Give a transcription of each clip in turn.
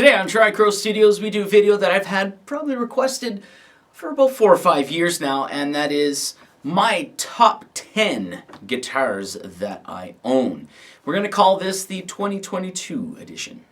Today on Tricrow Studios, we do a video that I've had probably requested for about 4 or 5 years now, and that is my top 10 guitars that I own. We're going to call this the 2022 edition.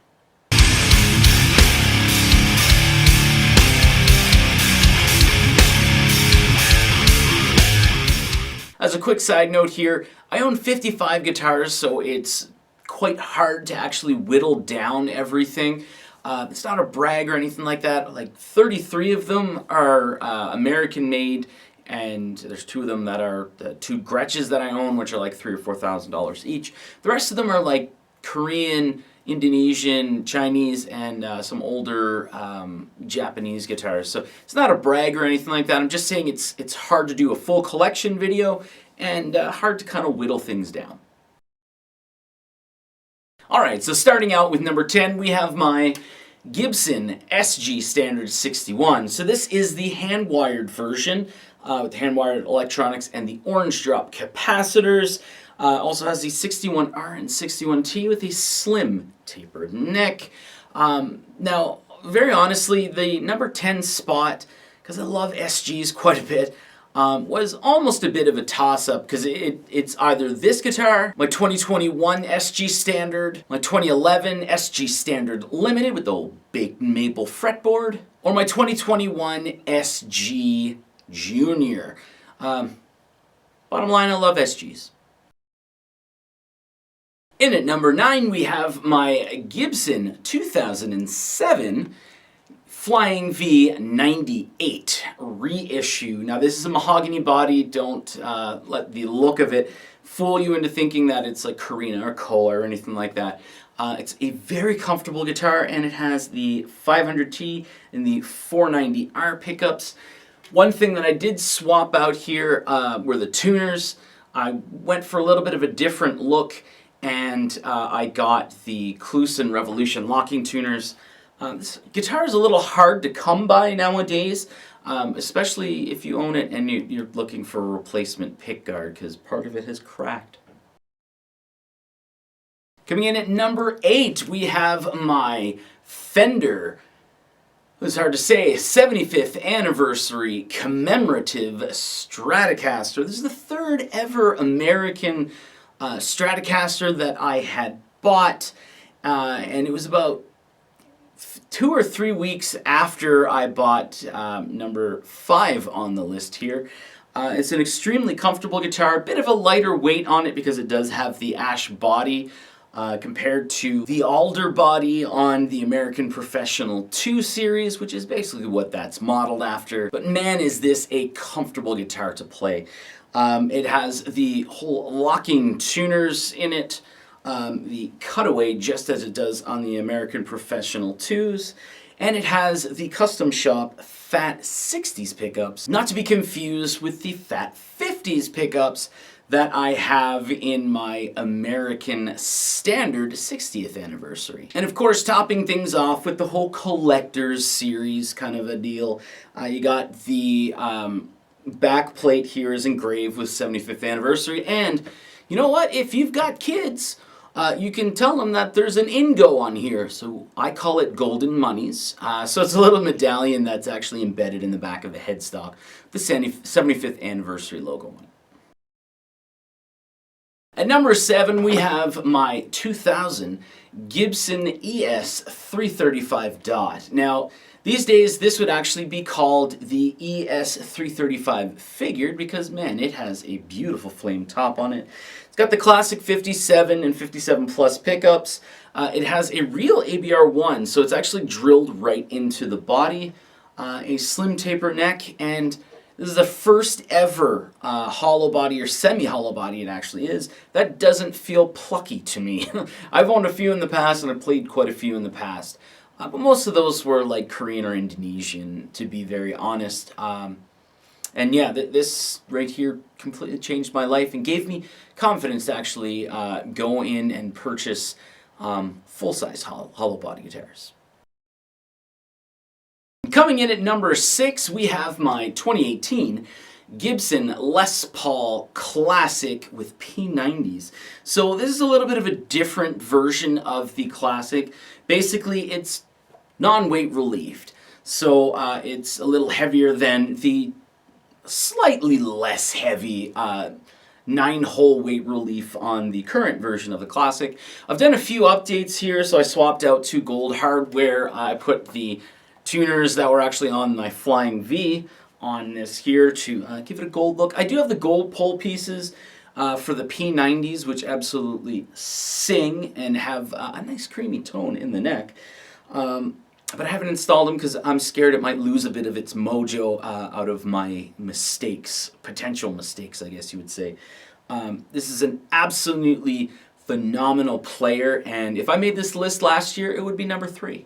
As a quick side note here, I own 55 guitars, so it's quite hard to actually whittle down everything. It's not a brag or anything like that. Like 33 of them are American made, and there's 2 of them that are the 2 Gretsches that I own, which are like $3,000 or $4,000 each. The rest of them are like Korean, Indonesian, Chinese, and some older Japanese guitars. So it's not a brag or anything like that. I'm just saying it's hard to do a full collection video and hard to kind of whittle things down. Alright, so starting out with number 10, we have my Gibson SG Standard 61. So this is the hand-wired version with hand-wired electronics and the orange drop capacitors. Also has the 61R and 61T with a slim tapered neck. Now, very honestly, the number 10 spot, because I love SGs quite a bit, was almost a bit of a toss-up because it's either this guitar, my 2021 SG Standard, my 2011 SG Standard Limited with the old baked maple fretboard, or my 2021 SG Junior. Bottom line, I love SGs. In at number 9, we have my Gibson 2007 Flying V98 reissue. Now this is a mahogany body. Don't let the look of it fool you into thinking that it's like Carina or Kohler or anything like that. It's a very comfortable guitar, and it has the 500T and the 490R pickups. One thing that I did swap out here were the tuners. I went for a little bit of a different look, and I got the Kluson Revolution locking tuners. This guitar is a little hard to come by nowadays, especially if you own it and you're looking for a replacement pickguard, because part of it has cracked. Coming in at number 8, we have my Fender, it's hard to say, 75th anniversary commemorative Stratocaster. This is the 3rd ever American Stratocaster that I had bought, and it was about 2 or 3 weeks after I bought number 5 on the list here. It's an extremely comfortable guitar, a bit of a lighter weight on it because it does have the ash body compared to the alder body on the American Professional 2 series, which is basically what that's modeled after. But man, is this a comfortable guitar to play. It has the whole locking tuners in it. The cutaway just as it does on the American Professional 2s, and it has the Custom Shop Fat 60s pickups, not to be confused with the Fat 50s pickups that I have in my American Standard 60th anniversary. And of course, topping things off with the whole collector's series kind of a deal, you got the back plate here is engraved with 75th anniversary, and you know what, if you've got kids, you can tell them that there's an Ingo on here, so I call it Golden Monies. So it's a little medallion that's actually embedded in the back of the headstock, the 75th anniversary logo on it. At number 7, we have my 2000 Gibson ES 335 Dot. Now, these days, this would actually be called the ES 335 Figured because, man, it has a beautiful flame top on it. It's got the classic 57 and 57 plus pickups. It has a real ABR1, so it's actually drilled right into the body, a slim taper neck, and this is the first ever hollow body, or semi-hollow body it actually is, that doesn't feel plucky to me. I've owned a few in the past, and I've played quite a few in the past. But most of those were like Korean or Indonesian, to be very honest. And yeah, this right here completely changed my life and gave me confidence to actually go in and purchase full-size hollow body guitars. Coming in at number 6, we have my 2018 Gibson Les Paul Classic with P90s. So this is a little bit of a different version of the Classic. Basically, it's non-weight relieved. So it's a little heavier than the slightly less heavy 9-hole weight relief on the current version of the Classic. I've done a few updates here, so I swapped out 2 gold hardware. I put the tuners that were actually on my Flying V on this here to give it a gold look. I do have the gold pole pieces for the P90s, which absolutely sing and have a nice creamy tone in the neck. But I haven't installed them because I'm scared it might lose a bit of its mojo out of my mistakes, potential mistakes, I guess you would say. This is an absolutely phenomenal player, and if I made this list last year, it would be number 3.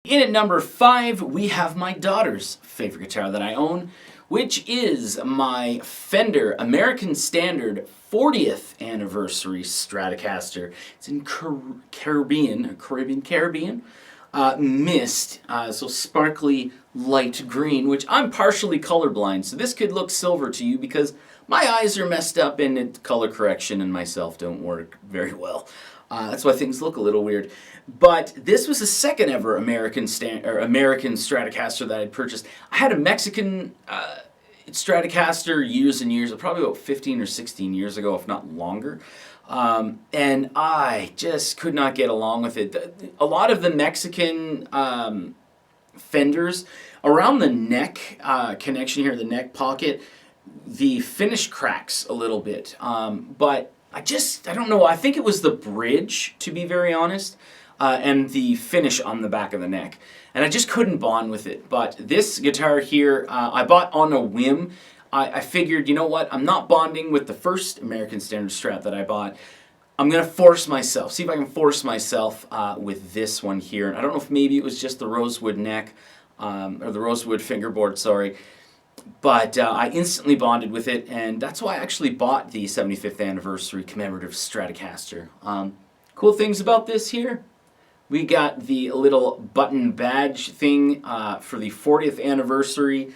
In at number 5, we have my daughter's favorite guitar that I own, which is my Fender American Standard 40th Anniversary Stratocaster. It's in Caribbean mist, so sparkly light green, which I'm partially colorblind, so this could look silver to you because my eyes are messed up and color correction and myself don't work very well. That's why things look a little weird. But this was the second ever American Stratocaster that I'd purchased. I had a Mexican Stratocaster years and years, probably about 15 or 16 years ago, if not longer. And I just could not get along with it. A lot of the Mexican Fenders, around the neck connection here, the neck pocket, the finish cracks a little bit. But I don't know, I think it was the bridge, to be very honest, and the finish on the back of the neck. And I just couldn't bond with it. But this guitar here, I bought on a whim. I figured, you know what, I'm not bonding with the first American Standard Strat that I bought. I'm going to force myself, see if I can force myself with this one here. And I don't know if maybe it was just the rosewood neck, or the rosewood fingerboard, sorry. But I instantly bonded with it, and that's why I actually bought the 75th Anniversary Commemorative Stratocaster. Cool things about this here. We got the little button badge thing for the 40th anniversary.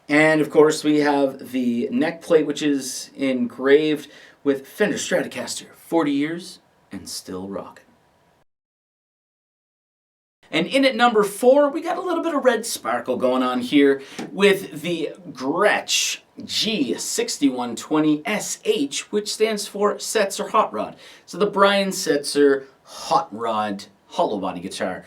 And of course we have the neck plate, which is engraved with Fender Stratocaster, 40 years and still rocking. And in at number 4, we got a little bit of red sparkle going on here with the Gretsch G6120SH, which stands for Setzer Hot Rod. So the Brian Setzer Hot Rod hollow body guitar.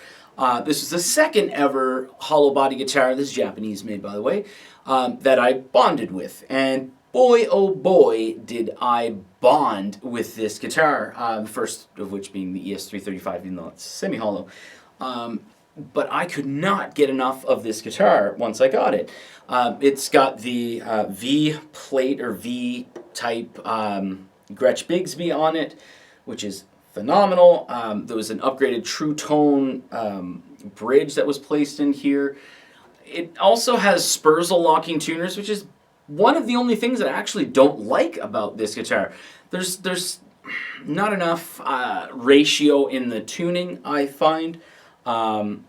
This was the second ever hollow body guitar, this is Japanese made by the way, that I bonded with. And boy oh boy did I bond with this guitar, the first of which being the ES335, even though it's semi-hollow. But I could not get enough of this guitar once I got it. It's got the V plate or V type Gretsch Bigsby on it, which is phenomenal. There was an upgraded True Tone bridge that was placed in here. It also has Spurzle locking tuners, which is one of the only things that I actually don't like about this guitar. There's not enough ratio in the tuning, I find. So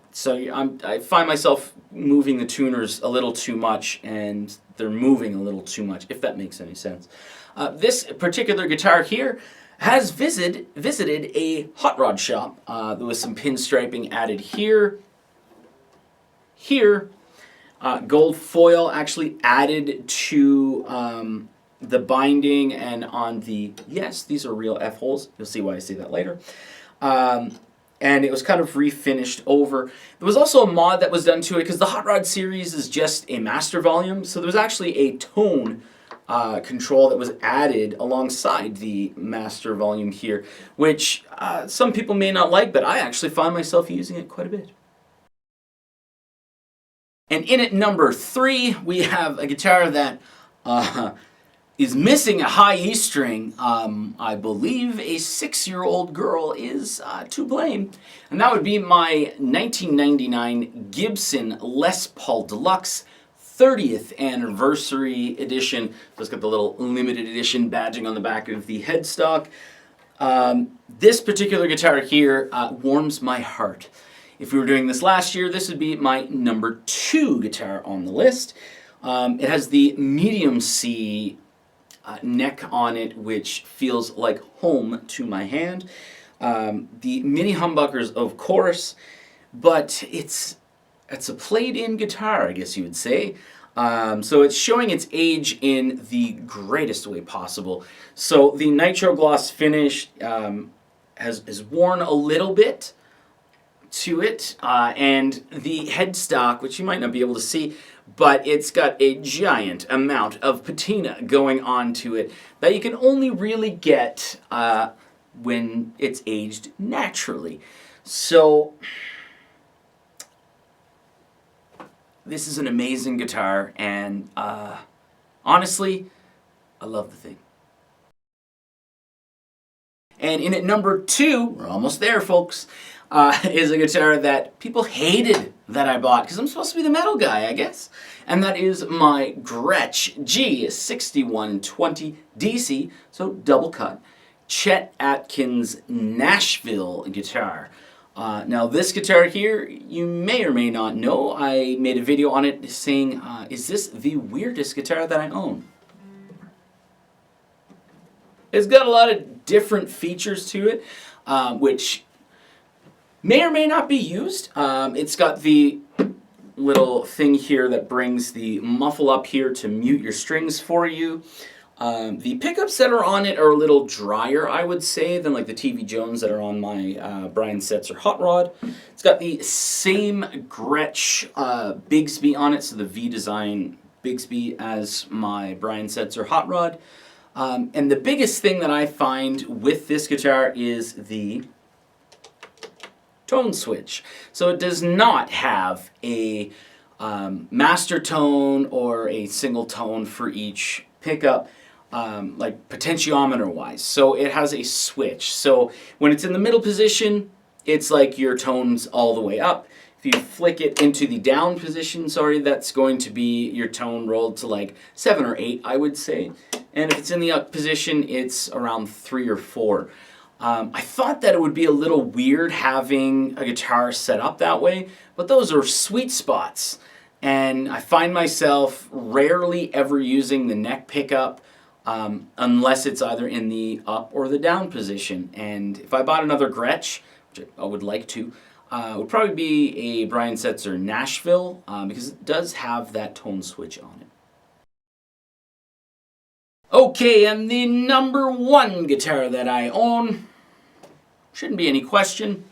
I find myself moving the tuners a little too much, and they're moving a little too much, if that makes any sense. This particular guitar here has visited a hot rod shop. There was some pinstriping added here, gold foil actually added to the binding and on the, yes, these are real F-holes. You'll see why I say that later. And it was kind of refinished over. There was also a mod that was done to it because the Hot Rod series is just a master volume. So there was actually a tone control that was added alongside the master volume here, which some people may not like, but I actually find myself using it quite a bit. And in at number 3, we have a guitar that is missing a high E string. I believe a 6-year-old girl is to blame. And that would be my 1999 Gibson Les Paul Deluxe 30th Anniversary Edition. So it's got the little limited edition badging on the back of the headstock. This particular guitar here warms my heart. If we were doing this last year, this would be my number 2 guitar on the list. It has the medium C neck on it, which feels like home to my hand. The mini humbuckers, of course, but it's a played-in guitar, I guess you would say. So it's showing its age in the greatest way possible. So the nitro gloss finish has worn a little bit to it, and the headstock, which you might not be able to see, but it's got a giant amount of patina going onto it that you can only really get when it's aged naturally. So this is an amazing guitar, and honestly, I love the thing. And in at number 2, we're almost there, folks, is a guitar that people hated that I bought because I'm supposed to be the metal guy, I guess. And that is my Gretsch G6120 DC, so double cut, Chet Atkins Nashville guitar. Now this guitar here, you may or may not know, I made a video on it saying, is this the weirdest guitar that I own? It's got a lot of different features to it, which may or may not be used. It's got the little thing here that brings the muffle up here to mute your strings for you. The pickups that are on it are a little drier, I would say, than like the TV Jones that are on my Brian Setzer Hot Rod. It's got the same Gretsch Bigsby on it, so the V-Design Bigsby as my Brian Setzer Hot Rod. And the biggest thing that I find with this guitar is the tone switch. So it does not have a master tone or a single tone for each pickup, like potentiometer wise. So it has a switch. So when it's in the middle position, it's like your tone's all the way up. If you flick it into the down position, that's going to be your tone rolled to like 7 or 8, I would say. And if it's in the up position, it's around 3 or 4. I thought that it would be a little weird having a guitar set up that way, but those are sweet spots. And I find myself rarely ever using the neck pickup unless it's either in the up or the down position. And if I bought another Gretsch, which I would like to, it would probably be a Brian Setzer Nashville because it does have that tone switch on it. Okay, and the number 1 guitar that I own, shouldn't be any question,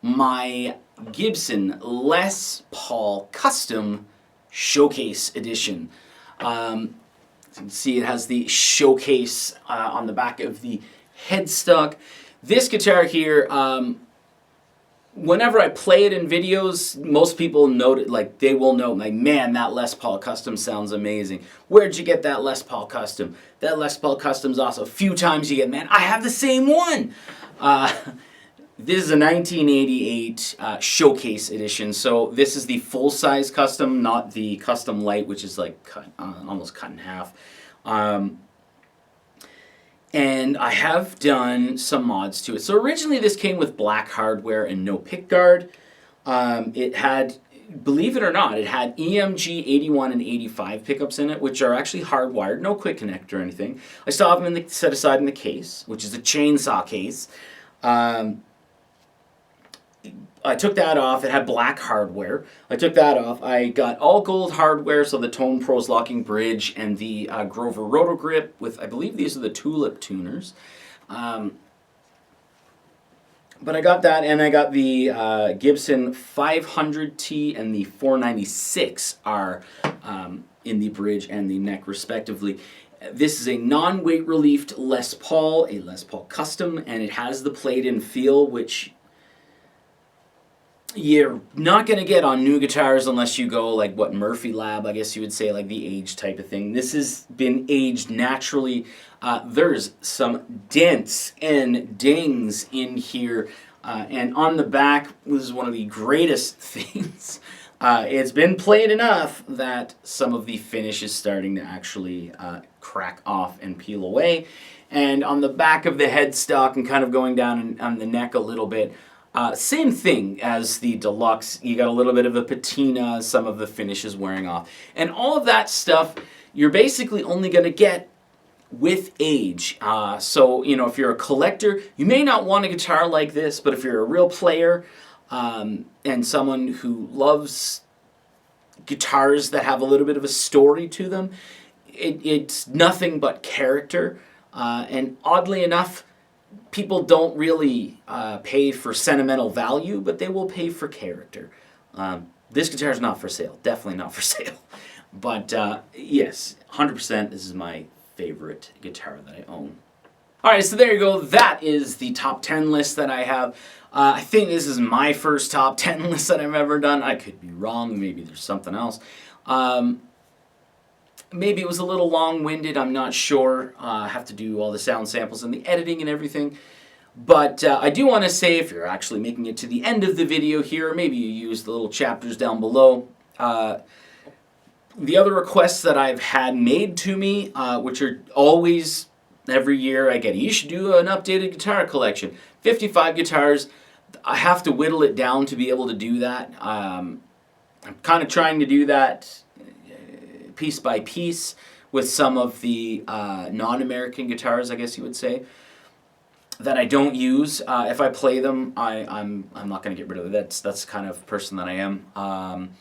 my Gibson Les Paul Custom Showcase Edition. As you can see, it has the showcase on the back of the headstock. This guitar here, whenever I play it in videos, most people note it, like they will note, like, man, that Les Paul Custom sounds amazing. Where'd you get that Les Paul Custom? That Les Paul Custom's also a few times you get, man, I have the same one. This is a 1988 Showcase Edition, so this is the full-size Custom, not the Custom Light, which is like almost cut in half. And I have done some mods to it. So originally this came with black hardware and no pickguard. It had, believe it or not, it had EMG 81 and 85 pickups in it, which are actually hardwired, no quick connect or anything. I still have them set aside in the case, which is a chainsaw case. I took that off. It had black hardware. I took that off. I got all gold hardware, so the Tone Pros locking bridge and the Grover Roto Grip with, I believe these are the Tulip tuners. But I got that, and I got the Gibson 500T and the 496R in the bridge and the neck, respectively. This is a non-weight relieved Les Paul, a Les Paul Custom, and it has the played-in feel, which you're not going to get on new guitars unless you go like what Murphy Lab, I guess you would say, like the age type of thing. This has been aged naturally. There's some dents and dings in here. And on the back, this is one of the greatest things. It's been played enough that some of the finish is starting to actually crack off and peel away. And on the back of the headstock and kind of going down on the neck a little bit, same thing as the Deluxe. You got a little bit of a patina, some of the finish is wearing off. And all of that stuff, you're basically only going to get with age. So, you know, if you're a collector, you may not want a guitar like this, but if you're a real player and someone who loves guitars that have a little bit of a story to them, it's nothing but character. And oddly enough, people don't really pay for sentimental value, but they will pay for character. This guitar is not for sale. Definitely not for sale. But yes, 100% this is my favorite guitar that I own. Alright, so there you go. That is the top 10 list that I have. I think this is my first top 10 list that I've ever done. I could be wrong. Maybe there's something else. Maybe it was a little long-winded. I'm not sure. I have to do all the sound samples and the editing and everything. But I do want to say, if you're actually making it to the end of the video here, maybe you use the little chapters down below. The other requests that I've had made to me, which are always, every year I get, you should do an updated guitar collection. 55 guitars. I have to whittle it down to be able to do that. I'm kind of trying to do that piece by piece with some of the non-American guitars, I guess you would say, that I don't use. If I play them, I'm not going to get rid of it. That's the kind of person that I am.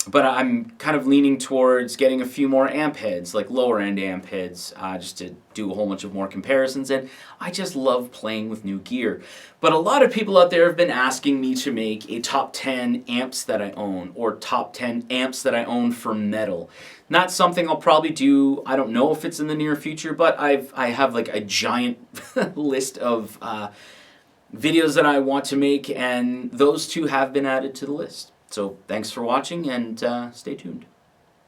But I'm kind of leaning towards getting a few more amp heads, like lower end amp heads, just to do a whole bunch of more comparisons. And I just love playing with new gear. But a lot of people out there have been asking me to make a top 10 amps that I own, or top 10 amps that I own for metal. Not something I'll probably do. I don't know if it's in the near future, but I have like a giant list of videos that I want to make, and those two have been added to the list. So thanks for watching, and stay tuned.